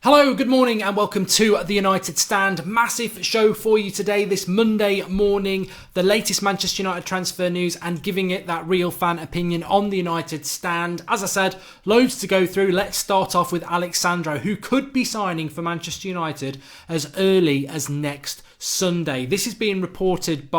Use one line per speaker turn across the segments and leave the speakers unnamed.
Hello, good morning and welcome to the United Stand. Massive show for you today, this Monday morning. The latest Manchester United transfer news and giving it that real fan opinion on the United Stand. As I said, loads to go through. Let's start off with Sandro, who could be signing for Manchester United as early as next Sunday. This is being reported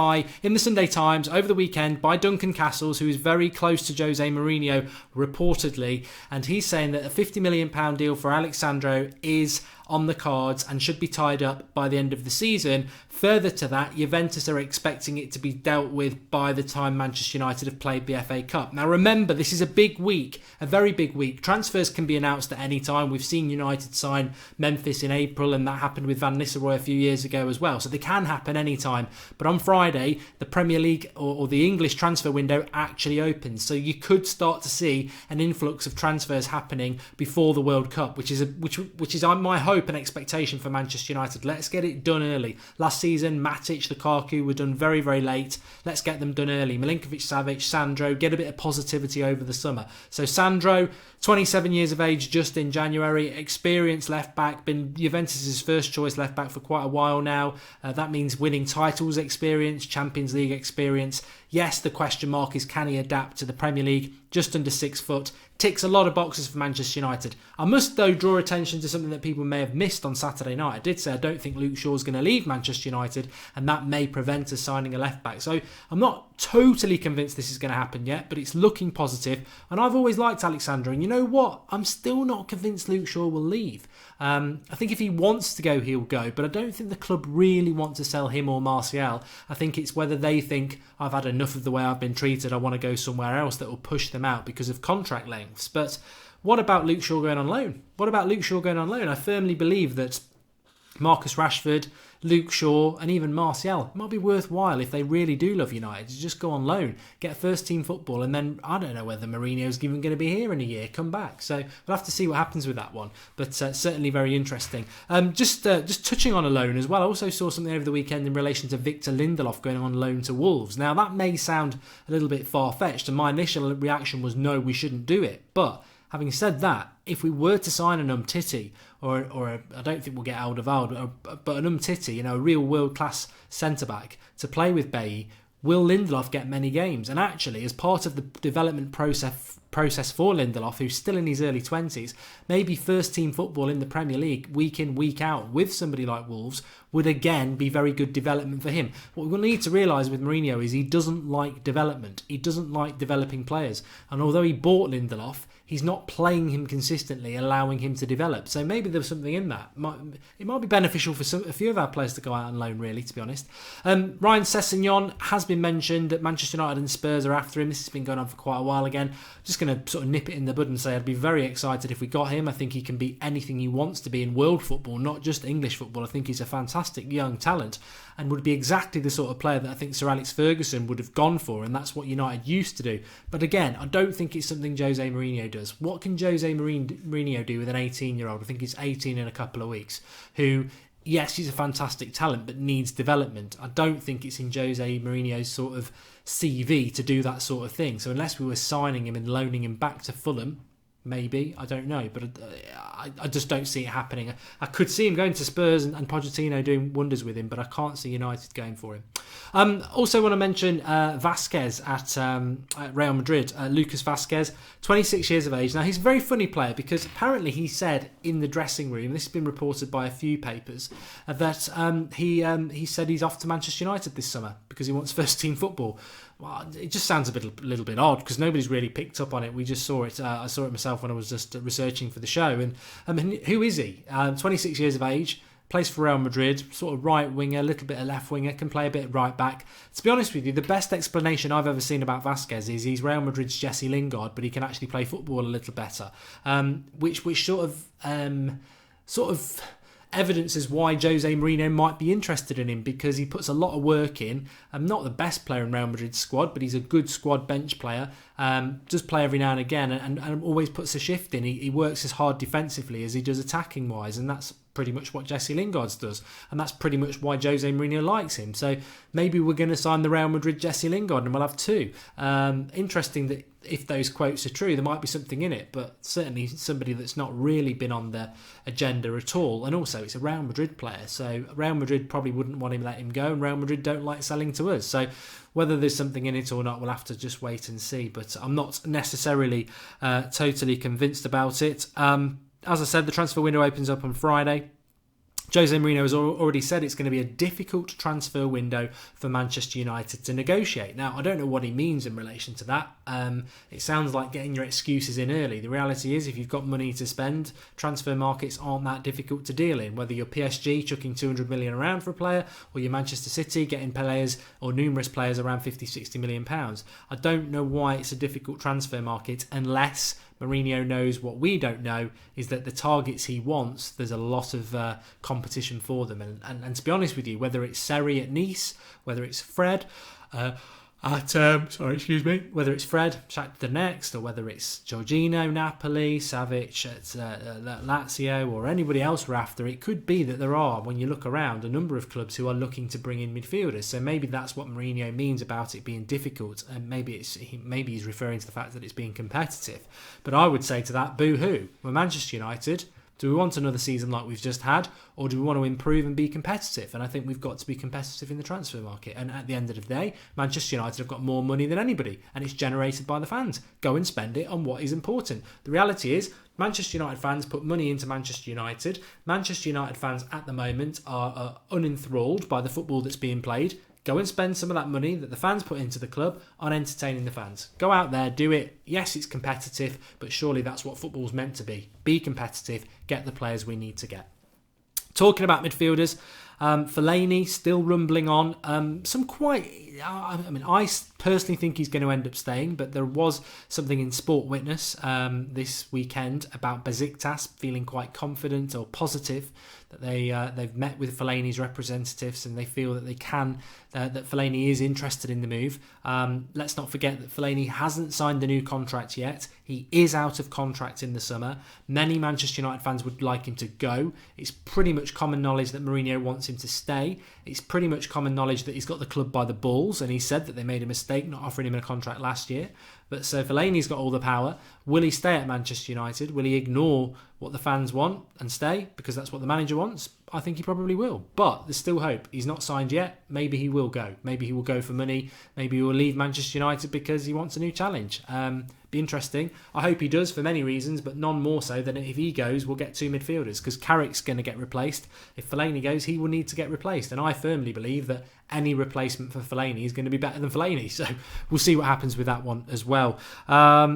in the Sunday Times over the weekend by Duncan Castles, who is very close to Jose Mourinho reportedly, and he's saying that a £50 million deal for Sandro is on the cards and should be tied up by the end of the season. Further to that, Juventus are expecting it to be dealt with by the time Manchester United have played the FA Cup. Now remember, this is a big week, a very big week. Transfers can be announced at any time. We've seen United sign Memphis in April, and that happened with Van Nistelrooy a few years ago as well. So they can happen any time. But on Friday, the Premier League or the English transfer window actually opens. So you could start to see an influx of transfers happening before the World Cup, which is my hope and expectation for Manchester United. Let's get it done early. Last season, Matic, Lukaku were done very, very late. Let's get them done early. Milinkovic-Savic, Sandro, get a bit of positivity over the summer. So Sandro, 27 years of age just in January, experienced left back, been Juventus' first choice left back for quite a while now. That means winning titles experience, Champions League experience. Yes, the question mark is, can he adapt to the Premier League? Just under 6 foot. Ticks a lot of boxes for Manchester United. I must, though, draw attention to something that people may have missed on Saturday night. I did say I don't think Luke Shaw's going to leave Manchester United, and that may prevent us signing a left-back. So I'm not totally convinced this is going to happen yet, but it's looking positive. And I've always liked Alexandra. And you know what? I'm still not convinced Luke Shaw will leave. I think if he wants to go, he'll go. But I don't think the club really want to sell him or Martial. I think it's whether they think, I've had enough of the way I've been treated, I want to go somewhere else, that will push them out because of contract lengths. But what about Luke Shaw going on loan? I firmly believe that Marcus Rashford, Luke Shaw and even Martial, it might be worthwhile if they really do love United to just go on loan, get first team football, and then I don't know whether Mourinho's even going to be here in a year, come back. So we'll have to see what happens with that one, but certainly very interesting. Just touching on a loan as well, I also saw something over the weekend in relation to Victor Lindelöf going on loan to Wolves. Now that may sound a little bit far-fetched, and my initial reaction was no, we shouldn't do it, but having said that, if we were to sign an Umtiti, or I don't think we'll get Alderweireld, but an Umtiti, a real world-class centre-back to play with Bailly, will Lindelöf get many games? And actually, as part of the development process for Lindelöf, who's still in his early 20s, maybe first-team football in the Premier League, week in, week out, with somebody like Wolves, would again be very good development for him. What we need to realise with Mourinho is he doesn't like development. He doesn't like developing players. And although he bought Lindelöf, he's not playing him consistently, allowing him to develop. So maybe there's something in that. It might be beneficial for a few of our players to go out on loan, really, to be honest. Ryan Sessegnon has been mentioned that Manchester United and Spurs are after him. This has been going on for quite a while again. Just going to sort of nip it in the bud and say I'd be very excited if we got him. I think he can be anything he wants to be in world football, not just English football. I think he's a fantastic young talent and would be exactly the sort of player that I think Sir Alex Ferguson would have gone for, and that's what United used to do. But again, I don't think it's something Jose Mourinho does. What can Jose Mourinho do with an 18-year-old? I think he's 18 in a couple of weeks, who, yes, he's a fantastic talent, but needs development. I don't think it's in Jose Mourinho's sort of CV to do that sort of thing. So unless we were signing him and loaning him back to Fulham, maybe, I don't know, but I just don't see it happening. I could see him going to Spurs and Pochettino doing wonders with him, but I can't see United going for him. Also want to mention Vázquez at Real Madrid. Lucas Vázquez, 26 years of age. Now he's a very funny player because apparently he said in the dressing room, this has been reported by a few papers, that he said he's off to Manchester United this summer because he wants first team football. Well, it just sounds a little bit odd because nobody's really picked up on it. We just saw it. I saw it myself when I was just researching for the show. And I mean, who is he? 26 years of age, plays for Real Madrid, sort of right winger, a little bit of left winger, can play a bit right back. To be honest with you, the best explanation I've ever seen about Vázquez is he's Real Madrid's Jesse Lingard, but he can actually play football a little better. Which sort of evidences why Jose Mourinho might be interested in him, because he puts a lot of work in. Not the best player in Real Madrid's squad, but he's a good squad bench player. Does play every now and again and always puts a shift in. He works as hard defensively as he does attacking wise, and that's pretty much what Jesse Lingard does. And that's pretty much why Jose Mourinho likes him. So maybe we're going to sign the Real Madrid Jesse Lingard and we'll have two. Interesting that if those quotes are true, there might be something in it, but certainly somebody that's not really been on the agenda at all. And also, it's a Real Madrid player, so Real Madrid probably wouldn't want him to let him go, and Real Madrid don't like selling to us. So whether there's something in it or not, we'll have to just wait and see. But I'm not necessarily totally convinced about it. As I said, the transfer window opens up on Friday. Jose Mourinho has already said it's going to be a difficult transfer window for Manchester United to negotiate. Now, I don't know what he means in relation to that. It sounds like getting your excuses in early. The reality is, if you've got money to spend, transfer markets aren't that difficult to deal in. Whether you're PSG chucking 200 million around for a player, or you're Manchester City getting players or numerous players around 50, 60 million pounds. I don't know why it's a difficult transfer market unless Mourinho knows what we don't know, is that the targets he wants, there's a lot of competition for them. And to be honest with you, whether it's Seri at Nice, whether it's Fred whether it's Fred, Shakhtar next, or whether it's Jorginho, Napoli, Savic at Lazio, or anybody else we're after, it could be that there are, when you look around, a number of clubs who are looking to bring in midfielders. So maybe that's what Mourinho means about it being difficult, and maybe he's referring to the fact that it's being competitive. But I would say to that, boo-hoo. We're Manchester United. Do we want another season like we've just had, or do we want to improve and be competitive? And I think we've got to be competitive in the transfer market. And at the end of the day, Manchester United have got more money than anybody, and it's generated by the fans. Go and spend it on what is important. The reality is, Manchester United fans put money into Manchester United. Manchester United fans at the moment are unenthralled by the football that's being played. Go and spend some of that money that the fans put into the club on entertaining the fans. Go out there, do it. Yes, it's competitive, but surely that's what football's meant to be. Be competitive, get the players we need to get. Talking about midfielders, Fellaini still rumbling on. I personally think he's going to end up staying, but there was something in Sport Witness this weekend about Besiktas feeling quite confident or positive that they've met with Fellaini's representatives and they feel that they can, that Fellaini is interested in the move. Let's not forget that Fellaini hasn't signed the new contract yet. He is out of contract in the summer. Many Manchester United fans would like him to go. It's pretty much common knowledge that Mourinho wants him to stay. It's pretty much common knowledge that he's got the club by the balls, and he said that they made a mistake not offering him a contract last year. But so Fellaini's got all the power. Will he stay at Manchester United? Will he ignore what the fans want and stay because that's what the manager wants? I think he probably will. But there's still hope. He's not signed yet. Maybe he will go. Maybe he will go for money. Maybe he will leave Manchester United because he wants a new challenge. Be interesting. I hope he does for many reasons, but none more so than if he goes, we'll get two midfielders because Carrick's going to get replaced. If Fellaini goes, he will need to get replaced. And I firmly believe that any replacement for Fellaini is going to be better than Fellaini. So we'll see what happens with that one as well.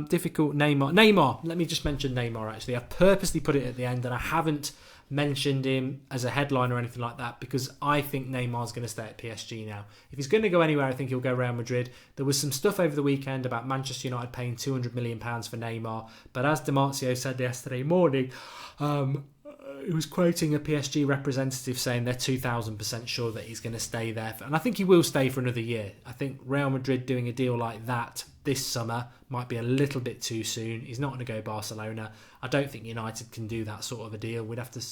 Difficult Neymar. Let me just mention Neymar actually. I purposely put it at the end and I haven't mentioned him as a headline or anything like that because I think Neymar's going to stay at PSG now. If he's going to go anywhere, I think he'll go Real Madrid. There was some stuff over the weekend about Manchester United paying £200 million for Neymar, but as Di Marzio said yesterday morning, he was quoting a PSG representative saying they're 2,000% sure that he's going to stay there. And I think he will stay for another year. I think Real Madrid doing a deal like that this summer might be a little bit too soon. He's not going to go Barcelona. I don't think United can do that sort of a deal. We'd have to,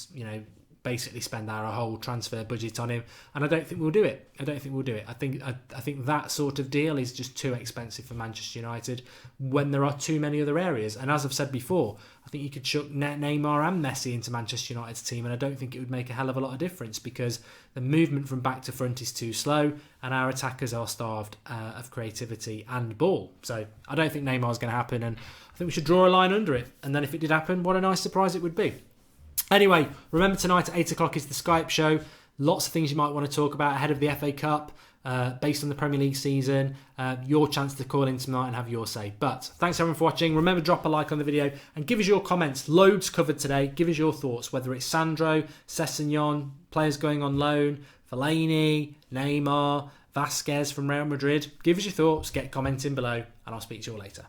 basically spend our whole transfer budget on him, and I don't think we'll do it. I think that sort of deal is just too expensive for Manchester United when there are too many other areas. And as I've said before, I think you could chuck Neymar and Messi into Manchester United's team, and I don't think it would make a hell of a lot of difference because the movement from back to front is too slow, and our attackers are starved of creativity and ball. So I don't think Neymar's going to happen, and I think we should draw a line under it. And then if it did happen, what a nice surprise it would be. Anyway, remember tonight at 8 o'clock is the Skype show. Lots of things you might want to talk about ahead of the FA Cup, based on the Premier League season. Your chance to call in tonight and have your say. But thanks everyone for watching. Remember, drop a like on the video and give us your comments. Loads covered today. Give us your thoughts, whether it's Sandro, Sessegnon, players going on loan, Fellaini, Neymar, Vázquez from Real Madrid. Give us your thoughts, get commenting below, and I'll speak to you all later.